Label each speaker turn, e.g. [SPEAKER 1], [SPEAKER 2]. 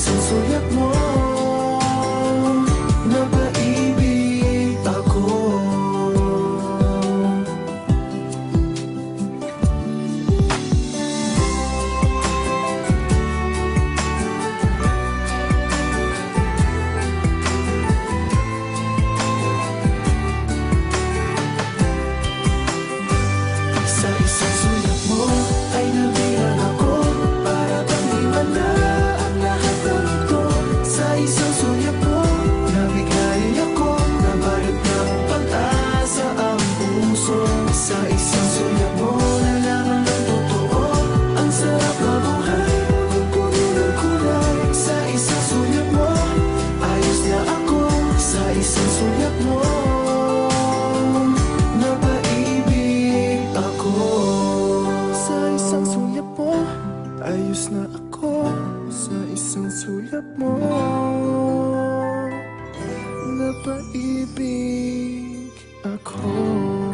[SPEAKER 1] isang sulyap mo, napaibig ako. Sa isang sulyap mo ay nabilang ako, para bang himala ang lahat ng ito. Sa isang sulyap mo, nabigay ako, nabalot ng pag-asa ang puso. Sa isang sulyap mo, nalaman ng totoo, ang sarap na buhay, ang puno ng kulay. Sa isang sulyap mo, ayos na ako. Sa isang sulyap mo, napaibig ako. Sa isang sulyap mo, ayos na ako. Sa isang sulyap mo, napaibig ako.